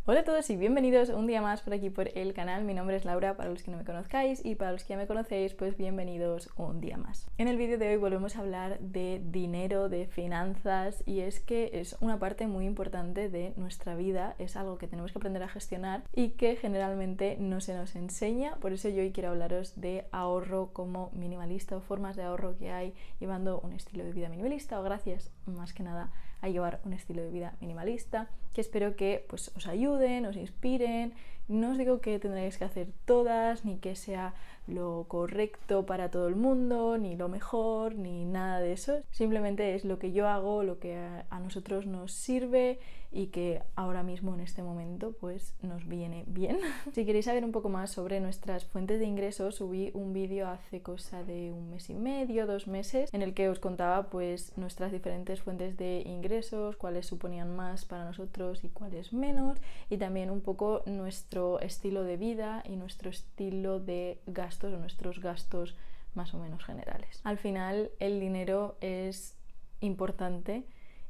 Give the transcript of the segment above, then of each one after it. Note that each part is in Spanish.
Hola a todos y bienvenidos un día más por aquí por el canal. Mi nombre es Laura para los que no me conozcáis y para los que ya me conocéis, pues bienvenidos un día más. En el vídeo de hoy volvemos a hablar de dinero, de finanzas, y es que es una parte muy importante de nuestra vida, es algo que tenemos que aprender a gestionar y que generalmente no se nos enseña. Por eso yo hoy quiero hablaros de ahorro como minimalista o formas de ahorro que hay llevando un estilo de vida minimalista o gracias más que nada a llevar un estilo de vida minimalista, que espero que pues os ayuden, os inspiren. No os digo que tendréis que hacer todas, ni que sea lo correcto para todo el mundo, ni lo mejor, ni nada de eso. Simplemente es lo que yo hago, lo que a nosotros nos sirve y que ahora mismo en este momento pues nos viene bien. Si queréis saber un poco más sobre nuestras fuentes de ingresos, subí un vídeo hace cosa de un mes y medio, 2 meses, en el que os contaba pues nuestras diferentes fuentes de ingresos, cuáles suponían más para nosotros y cuáles menos, y también un poco nuestro estilo de vida y nuestro estilo de gastos o nuestros gastos más o menos generales. Al final el dinero es importante,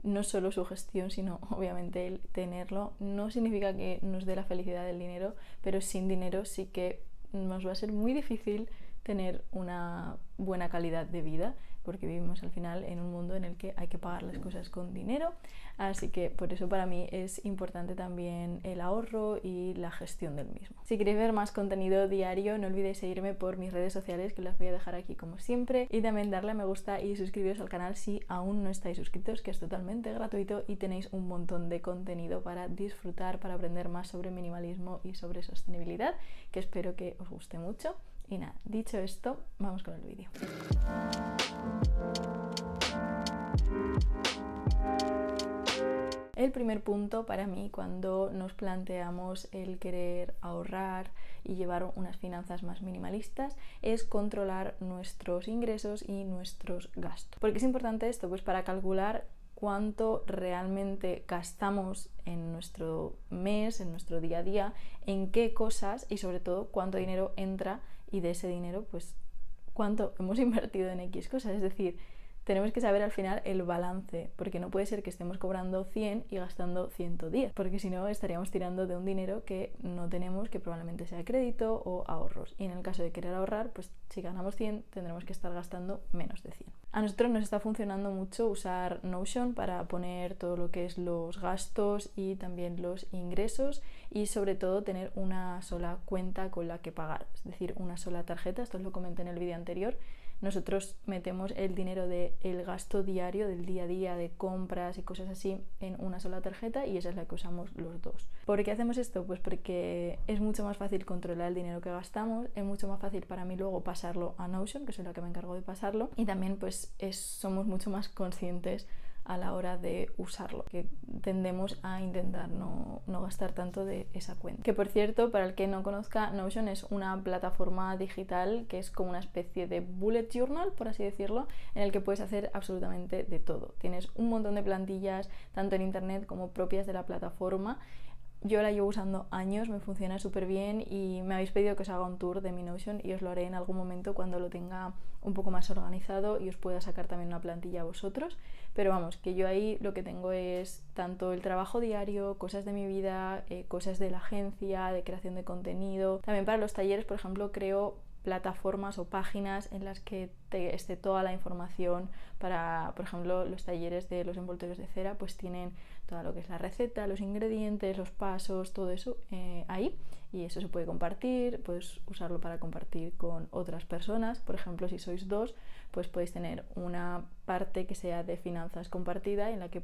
no solo su gestión, sino obviamente el tenerlo. No significa que nos dé la felicidad del dinero, pero sin dinero sí que nos va a ser muy difícil tener una buena calidad de vida, porque vivimos al final en un mundo en el que hay que pagar las cosas con dinero. Así que por eso para mí es importante también el ahorro y la gestión del mismo. Si queréis ver más contenido diario, no olvidéis seguirme por mis redes sociales, que las voy a dejar aquí como siempre, y también darle a me gusta y suscribiros al canal si aún no estáis suscritos, que es totalmente gratuito y tenéis un montón de contenido para disfrutar, para aprender más sobre minimalismo y sobre sostenibilidad, que espero que os guste mucho. Y nada, dicho esto, vamos con el vídeo. El primer punto para mí cuando nos planteamos el querer ahorrar y llevar unas finanzas más minimalistas es controlar nuestros ingresos y nuestros gastos. ¿Por qué es importante esto? Pues para calcular cuánto realmente gastamos en nuestro mes, en nuestro día a día, en qué cosas y sobre todo cuánto dinero entra y de ese dinero pues cuánto hemos invertido en X cosas. Es decir, tenemos que saber al final el balance, porque no puede ser que estemos cobrando 100 y gastando 110, porque si no estaríamos tirando de un dinero que no tenemos, que probablemente sea crédito o ahorros. Y en el caso de querer ahorrar, pues si ganamos 100 tendremos que estar gastando menos de 100. A nosotros nos está funcionando mucho usar Notion para poner todo lo que es los gastos y también los ingresos, y sobre todo tener una sola cuenta con la que pagar, es decir, una sola tarjeta. Esto os lo comenté en el vídeo anterior. Nosotros metemos el dinero del gasto diario, del día a día, de compras y cosas así, en una sola tarjeta, y esa es la que usamos los dos. ¿Por qué hacemos esto? Pues porque es mucho más fácil controlar el dinero que gastamos, es mucho más fácil para mí luego pasarlo a Notion, que soy la que me encargo de pasarlo, y también pues somos mucho más conscientes a la hora de usarlo, que tendemos a intentar no gastar tanto de esa cuenta. Que por cierto, para el que no conozca, Notion es una plataforma digital que es como una especie de bullet journal, por así decirlo, en el que puedes hacer absolutamente de todo. Tienes un montón de plantillas, tanto en internet como propias de la plataforma. Yo la llevo usando años, me funciona súper bien y me habéis pedido que os haga un tour de mi Notion y os lo haré en algún momento cuando lo tenga un poco más organizado y os pueda sacar también una plantilla a vosotros. Pero vamos, que yo ahí lo que tengo es tanto el trabajo diario, cosas de mi vida, cosas de la agencia, de creación de contenido. También para los talleres, por ejemplo, creo plataformas o páginas en las que esté toda la información para, por ejemplo, los talleres de los envoltorios de cera, pues tienen todo lo que es la receta, los ingredientes, los pasos, todo eso ahí, y eso se puede compartir, puedes usarlo para compartir con otras personas. Por ejemplo, si sois dos, pues podéis tener una parte que sea de finanzas compartida en la que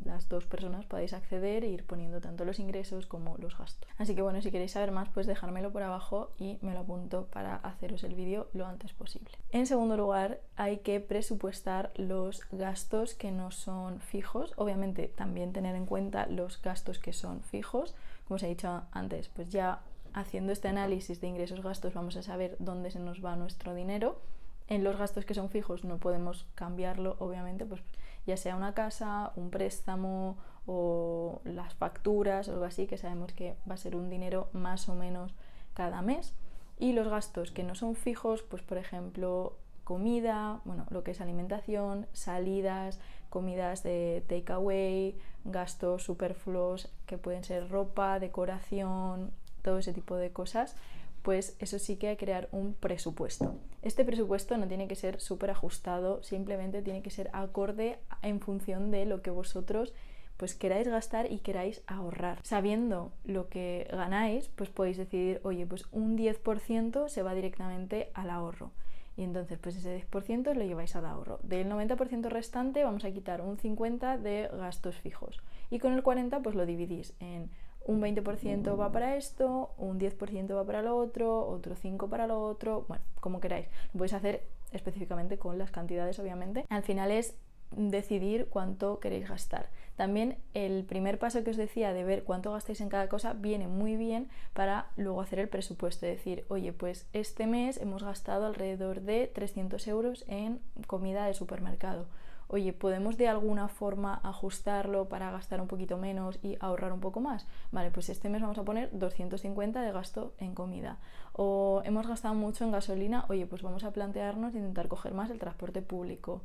las dos personas podáis acceder e ir poniendo tanto los ingresos como los gastos. Así que bueno, si queréis saber más, pues dejármelo por abajo y me lo apunto para haceros el vídeo lo antes posible. En segundo lugar, hay que presupuestar los gastos que no son fijos. Obviamente también tener en cuenta los gastos que son fijos. Como os he dicho antes, pues ya haciendo este análisis de ingresos-gastos vamos a saber dónde se nos va nuestro dinero. En los gastos que son fijos no podemos cambiarlo, obviamente, pues ya sea una casa, un préstamo o las facturas o algo así, que sabemos que va a ser un dinero más o menos cada mes. Y los gastos que no son fijos, pues por ejemplo comida, bueno, lo que es alimentación, salidas, comidas de takeaway, gastos superfluos que pueden ser ropa, decoración, todo ese tipo de cosas, pues eso sí que hay que crear un presupuesto. Este presupuesto no tiene que ser súper ajustado, simplemente tiene que ser acorde en función de lo que vosotros pues queráis gastar y queráis ahorrar. Sabiendo lo que ganáis, pues podéis decidir, oye, pues un 10% se va directamente al ahorro. Y entonces pues ese 10% lo lleváis al ahorro. Del 90% restante vamos a quitar un 50% de gastos fijos. Y con el 40% pues lo dividís en un 20% va para esto, un 10% va para lo otro 5% para lo otro, bueno, como queráis. Lo podéis hacer específicamente con las cantidades, obviamente. Al final es decidir cuánto queréis gastar. También el primer paso que os decía de ver cuánto gastáis en cada cosa viene muy bien para luego hacer el presupuesto, decir, oye, pues este mes hemos gastado alrededor de 300 euros en comida de supermercado. Oye, ¿podemos de alguna forma ajustarlo para gastar un poquito menos y ahorrar un poco más? Vale, pues este mes vamos a poner 250 de gasto en comida. O hemos gastado mucho en gasolina, oye, pues vamos a plantearnos intentar coger más el transporte público.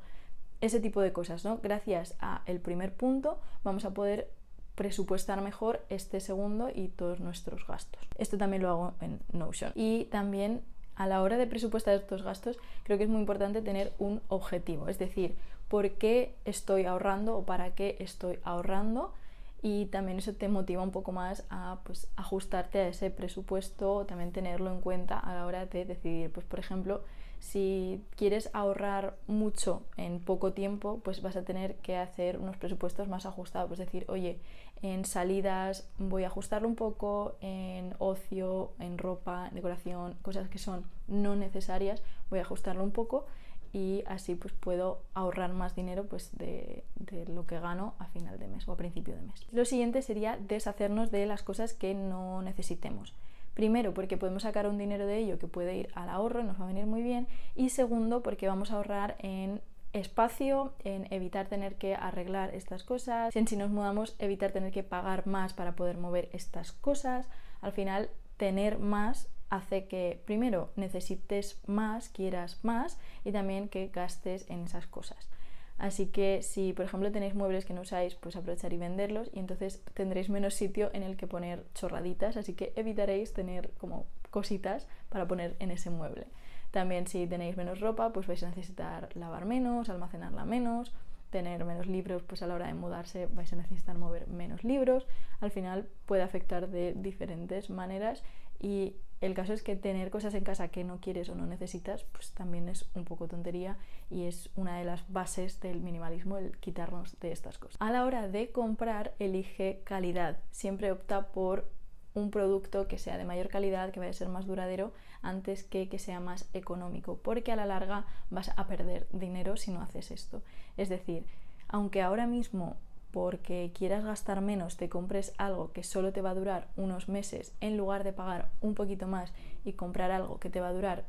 Ese tipo de cosas, ¿no? Gracias al primer punto vamos a poder presupuestar mejor este segundo y todos nuestros gastos. Esto también lo hago en Notion. Y también a la hora de presupuestar estos gastos creo que es muy importante tener un objetivo, es decir, por qué estoy ahorrando o para qué estoy ahorrando, y también eso te motiva un poco más a pues, ajustarte a ese presupuesto, también tenerlo en cuenta a la hora de decidir, pues por ejemplo, si quieres ahorrar mucho en poco tiempo, pues vas a tener que hacer unos presupuestos más ajustados. Es decir, oye, en salidas voy a ajustarlo un poco, en ocio, en ropa, en decoración, cosas que son no necesarias, voy a ajustarlo un poco y así pues puedo ahorrar más dinero pues de lo que gano a final de mes o a principio de mes. Lo siguiente sería deshacernos de las cosas que no necesitemos. Primero, porque podemos sacar un dinero de ello que puede ir al ahorro, nos va a venir muy bien. Y segundo, porque vamos a ahorrar en espacio, en evitar tener que arreglar estas cosas, en si nos mudamos, evitar tener que pagar más para poder mover estas cosas. Al final, tener más hace que primero necesites más, quieras más y también que gastes en esas cosas. Así que si por ejemplo tenéis muebles que no usáis, pues aprovechar y venderlos y entonces tendréis menos sitio en el que poner chorraditas, así que evitaréis tener como cositas para poner en ese mueble. También si tenéis menos ropa, pues vais a necesitar lavar menos, almacenarla menos, tener menos libros, pues a la hora de mudarse vais a necesitar mover menos libros. Al final puede afectar de diferentes maneras y el caso es que tener cosas en casa que no quieres o no necesitas, pues también es un poco tontería y es una de las bases del minimalismo, el quitarnos de estas cosas. A la hora de comprar, elige calidad. Siempre opta por un producto que sea de mayor calidad, que vaya a ser más duradero, antes que sea más económico, porque a la larga vas a perder dinero si no haces esto. Es decir, aunque ahora mismo porque quieras gastar menos te compres algo que solo te va a durar unos meses en lugar de pagar un poquito más y comprar algo que te va a durar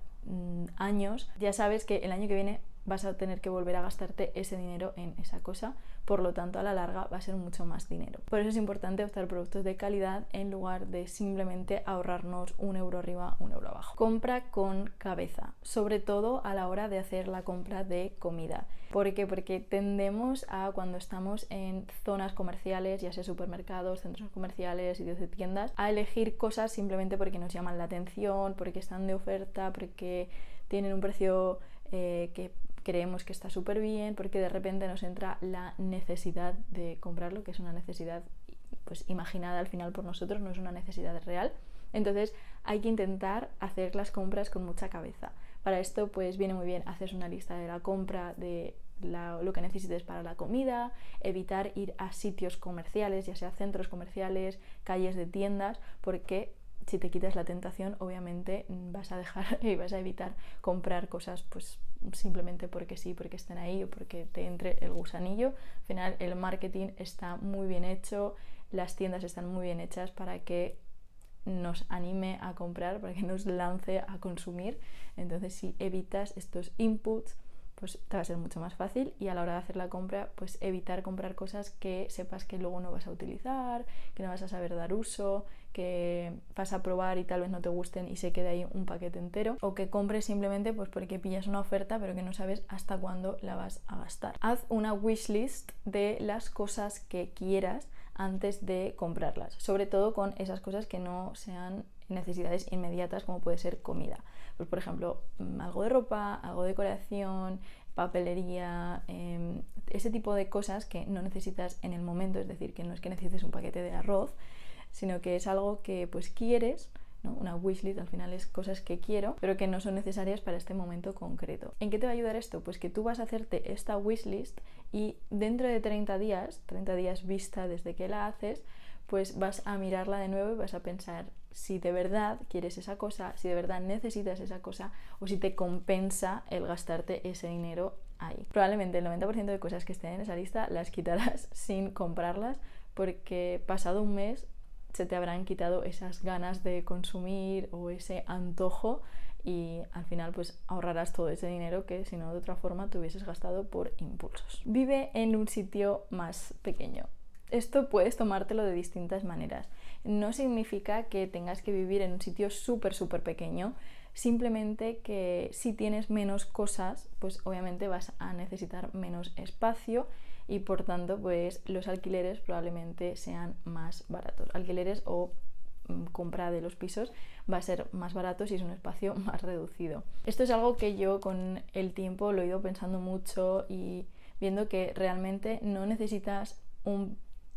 años, ya sabes que el año que viene vas a tener que volver a gastarte ese dinero en esa cosa, por lo tanto a la larga va a ser mucho más dinero. Por eso es importante optar productos de calidad en lugar de simplemente ahorrarnos un euro arriba, un euro abajo. Compra con cabeza, sobre todo a la hora de hacer la compra de comida. ¿Por qué? Porque tendemos a, cuando estamos en zonas comerciales, ya sea supermercados, centros comerciales, sitios de tiendas, a elegir cosas simplemente porque nos llaman la atención, porque están de oferta, porque tienen un precio que creemos que está súper bien, porque de repente nos entra la necesidad de comprarlo, que es una necesidad pues imaginada al final por nosotros, no es una necesidad real. Entonces hay que intentar hacer las compras con mucha cabeza. Para esto pues viene muy bien hacer una lista de la compra de lo que necesites para la comida, evitar ir a sitios comerciales, ya sea centros comerciales, calles de tiendas, porque si te quitas la tentación, obviamente vas a dejar y vas a evitar comprar cosas pues simplemente porque sí, porque estén ahí o porque te entre el gusanillo. Al final el marketing está muy bien hecho, las tiendas están muy bien hechas para que nos anime a comprar, para que nos lance a consumir. Entonces si evitas estos inputs, pues te va a ser mucho más fácil, y a la hora de hacer la compra, pues evitar comprar cosas que sepas que luego no vas a utilizar, que no vas a saber dar uso, que vas a probar y tal vez no te gusten y se quede ahí un paquete entero, o que compres simplemente pues porque pillas una oferta pero que no sabes hasta cuándo la vas a gastar. Haz una wishlist de las cosas que quieras antes de comprarlas, sobre todo con esas cosas que no sean necesidades inmediatas, como puede ser comida. Pues por ejemplo, algo de ropa, algo de decoración, papelería, ese tipo de cosas que no necesitas en el momento, es decir, que no es que necesites un paquete de arroz, sino que es algo que pues quieres, ¿no? Una wishlist al final es cosas que quiero, pero que no son necesarias para este momento concreto. ¿En qué te va a ayudar esto? Pues que tú vas a hacerte esta wishlist y dentro de 30 días vista desde que la haces, pues vas a mirarla de nuevo y vas a pensar si de verdad quieres esa cosa, si de verdad necesitas esa cosa o si te compensa el gastarte ese dinero ahí. Probablemente el 90% de cosas que estén en esa lista las quitarás sin comprarlas, porque pasado un mes se te habrán quitado esas ganas de consumir o ese antojo, y al final pues ahorrarás todo ese dinero que si no de otra forma te hubieses gastado por impulsos. Vive en un sitio más pequeño. Esto puedes tomártelo de distintas maneras. No significa que tengas que vivir en un sitio súper pequeño, simplemente que si tienes menos cosas, pues obviamente vas a necesitar menos espacio y por tanto pues los alquileres probablemente sean más baratos. Alquileres o compra de los pisos va a ser más barato si es un espacio más reducido. Esto es algo que yo con el tiempo lo he ido pensando mucho y viendo que realmente no necesitas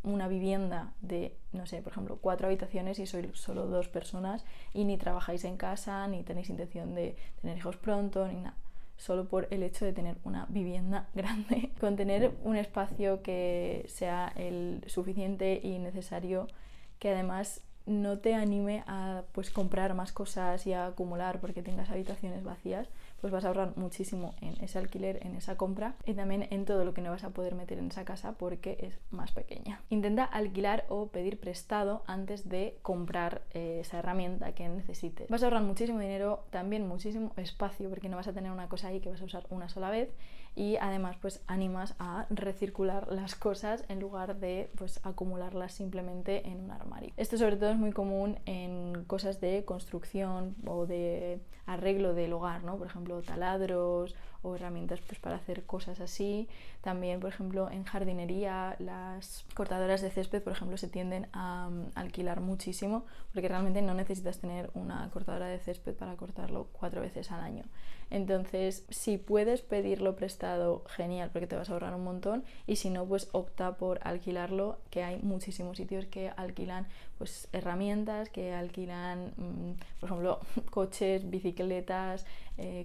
una vivienda de, no sé, por ejemplo, 4 habitaciones y sois solo 2 personas y ni trabajáis en casa, ni tenéis intención de tener hijos pronto, ni nada. Solo por el hecho de tener una vivienda grande, con tener un espacio que sea el suficiente y necesario, que además no te anime a pues comprar más cosas y a acumular porque tengas habitaciones vacías, pues vas a ahorrar muchísimo en ese alquiler, en esa compra y también en todo lo que no vas a poder meter en esa casa porque es más pequeña. Intenta alquilar o pedir prestado antes de comprar esa herramienta que necesites. Vas a ahorrar muchísimo dinero, también muchísimo espacio, porque no vas a tener una cosa ahí que vas a usar una sola vez, y además pues animas a recircular las cosas en lugar de pues acumularlas simplemente en un armario. Esto sobre todo es muy común en cosas de construcción o de arreglo del hogar, ¿no? Por ejemplo, taladros o herramientas pues para hacer cosas así. También, por ejemplo, en jardinería las cortadoras de césped, por ejemplo, se tienden a alquilar muchísimo porque realmente no necesitas tener una cortadora de césped para cortarlo 4 veces al año. Entonces, si puedes pedirlo prestado, genial, porque te vas a ahorrar un montón, y si no, pues opta por alquilarlo, que hay muchísimos sitios que alquilan pues herramientas, que alquilan, por ejemplo, coches, bicicletas,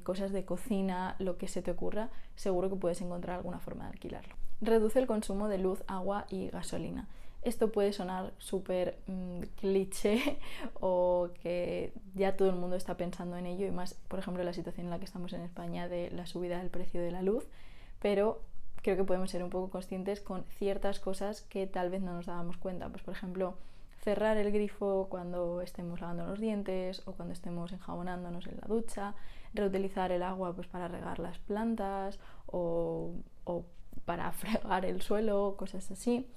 cosas de cocina, lo que se te ocurra, seguro que puedes encontrar alguna forma de alquilarlo. Reduce el consumo de luz, agua y gasolina. Esto puede sonar súper cliché o que ya todo el mundo está pensando en ello, y más, por ejemplo, la situación en la que estamos en España de la subida del precio de la luz, pero creo que podemos ser un poco conscientes con ciertas cosas que tal vez no nos dábamos cuenta. Pues, por ejemplo, cerrar el grifo cuando estemos lavando los dientes o cuando estemos enjabonándonos en la ducha, reutilizar el agua pues para regar las plantas o para fregar el suelo, cosas así.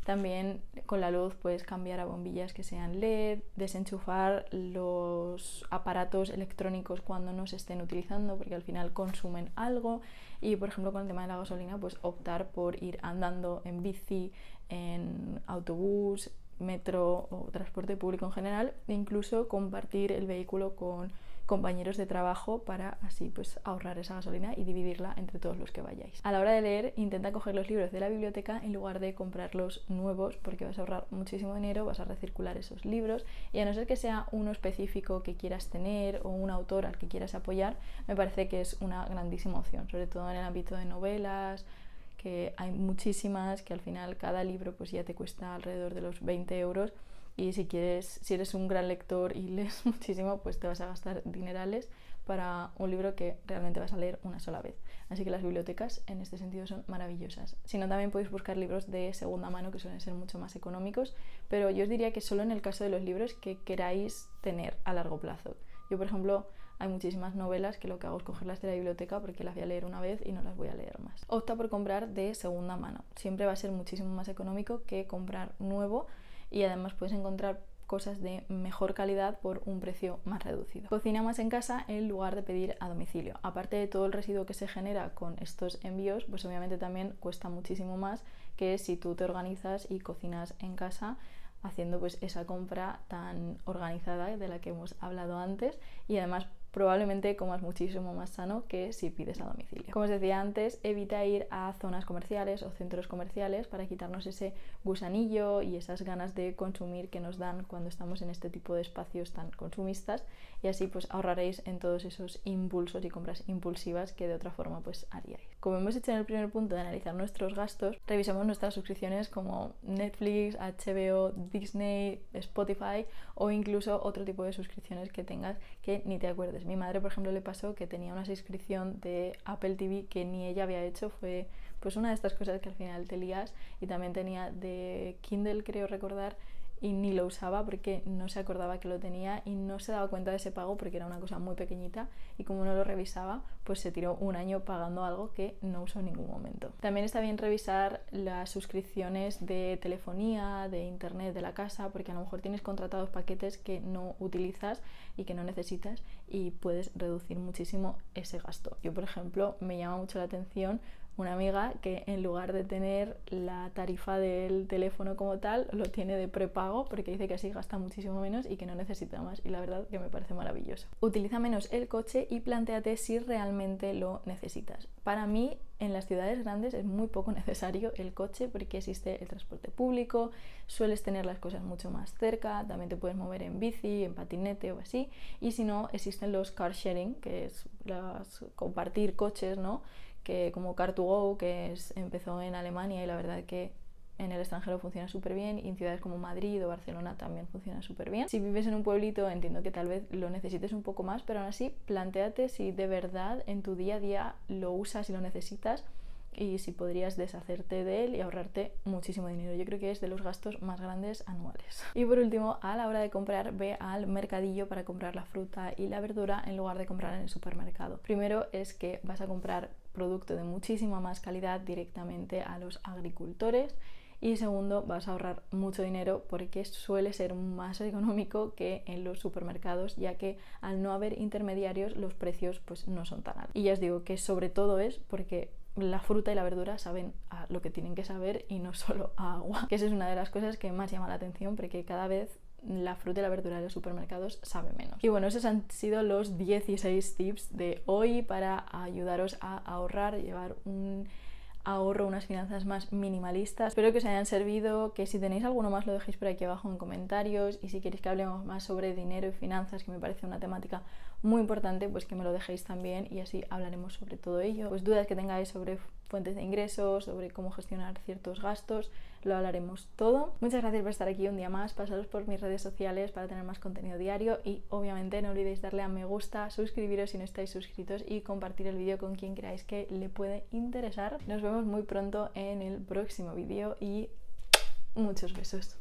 También con la luz puedes cambiar a bombillas que sean LED, desenchufar los aparatos electrónicos cuando no se estén utilizando porque al final consumen algo, y por ejemplo con el tema de la gasolina pues optar por ir andando en bici, en autobús, metro o transporte público en general, e incluso compartir el vehículo con compañeros de trabajo para así pues ahorrar esa gasolina y dividirla entre todos los que vayáis. A la hora de leer, intenta coger los libros de la biblioteca en lugar de comprarlos nuevos, porque vas a ahorrar muchísimo dinero, vas a recircular esos libros, y a no ser que sea uno específico que quieras tener o un autor al que quieras apoyar, me parece que es una grandísima opción, sobre todo en el ámbito de novelas, que hay muchísimas, que al final cada libro pues ya te cuesta alrededor de los 20 euros, y si eres un gran lector y lees muchísimo, pues te vas a gastar dinerales para un libro que realmente vas a leer una sola vez. Así que las bibliotecas en este sentido son maravillosas. Si no, también podéis buscar libros de segunda mano que suelen ser mucho más económicos, pero yo os diría que solo en el caso de los libros que queráis tener a largo plazo. Yo, por ejemplo, hay muchísimas novelas que lo que hago es cogerlas de la biblioteca porque las voy a leer una vez y no las voy a leer más. Opta por comprar de segunda mano. Siempre va a ser muchísimo más económico que comprar nuevo y además puedes encontrar cosas de mejor calidad por un precio más reducido. Cocina más en casa en lugar de pedir a domicilio. Aparte de todo el residuo que se genera con estos envíos, pues obviamente también cuesta muchísimo más que si tú te organizas y cocinas en casa haciendo pues esa compra tan organizada de la que hemos hablado antes, y además probablemente comas muchísimo más sano que si pides a domicilio. Como os decía antes, evita ir a zonas comerciales o centros comerciales para quitarnos ese gusanillo y esas ganas de consumir que nos dan cuando estamos en este tipo de espacios tan consumistas, y así pues ahorraréis en todos esos impulsos y compras impulsivas que de otra forma pues haríais. Como hemos hecho en el primer punto de analizar nuestros gastos, revisamos nuestras suscripciones como Netflix, HBO, Disney, Spotify o incluso otro tipo de suscripciones que tengas que ni te acuerdes. Mi madre, por ejemplo, le pasó que tenía una suscripción de Apple TV que ni ella había hecho. Fue pues una de estas cosas que al final te lías. Y también tenía de Kindle, creo recordar, y ni lo usaba porque no se acordaba que lo tenía y no se daba cuenta de ese pago porque era una cosa muy pequeñita, y como no lo revisaba pues se tiró un año pagando algo que no usó en ningún momento. También está bien revisar las suscripciones de telefonía, de internet de la casa, porque a lo mejor tienes contratados paquetes que no utilizas y que no necesitas y puedes reducir muchísimo ese gasto. Yo, por ejemplo, me llama mucho la atención una amiga que en lugar de tener la tarifa del teléfono como tal, lo tiene de prepago porque dice que así gasta muchísimo menos y que no necesita más, y la verdad que me parece maravilloso. Utiliza menos el coche y plantéate si realmente lo necesitas. Para mí, en las ciudades grandes es muy poco necesario el coche porque existe el transporte público, sueles tener las cosas mucho más cerca, también te puedes mover en bici, en patinete o así, y si no, existen los car sharing, que es compartir coches, ¿no? Que como Car2Go, que empezó en Alemania y la verdad que en el extranjero funciona súper bien, y en ciudades como Madrid o Barcelona también funciona súper bien. Si vives en un pueblito, entiendo que tal vez lo necesites un poco más, pero aún así plantéate si de verdad en tu día a día lo usas y lo necesitas, y si podrías deshacerte de él y ahorrarte muchísimo dinero. Yo creo que es de los gastos más grandes anuales. Y por último, a la hora de comprar, ve al mercadillo para comprar la fruta y la verdura en lugar de comprar en el supermercado. Primero es que vas a comprar producto de muchísima más calidad directamente a los agricultores, y segundo, vas a ahorrar mucho dinero porque suele ser más económico que en los supermercados, ya que al no haber intermediarios los precios pues no son tan altos. Y ya os digo que sobre todo es porque la fruta y la verdura saben a lo que tienen que saber y no solo a agua, que esa es una de las cosas que más llama la atención, porque cada vez la fruta y la verdura de los supermercados sabe menos. Y bueno, esos han sido los 16 tips de hoy para ayudaros a ahorrar, llevar un ahorro, unas finanzas más minimalistas. Espero que os hayan servido, que si tenéis alguno más lo dejéis por aquí abajo en comentarios, y si queréis que hablemos más sobre dinero y finanzas, que me parece una temática muy importante, pues que me lo dejéis también y así hablaremos sobre todo ello. Pues dudas que tengáis sobre fuentes de ingresos, sobre cómo gestionar ciertos gastos, lo hablaremos todo. Muchas gracias por estar aquí un día más. Pasaros por mis redes sociales para tener más contenido diario, y obviamente no olvidéis darle a me gusta, suscribiros si no estáis suscritos y compartir el vídeo con quien creáis que le puede interesar. Nos vemos muy pronto en el próximo vídeo y muchos besos.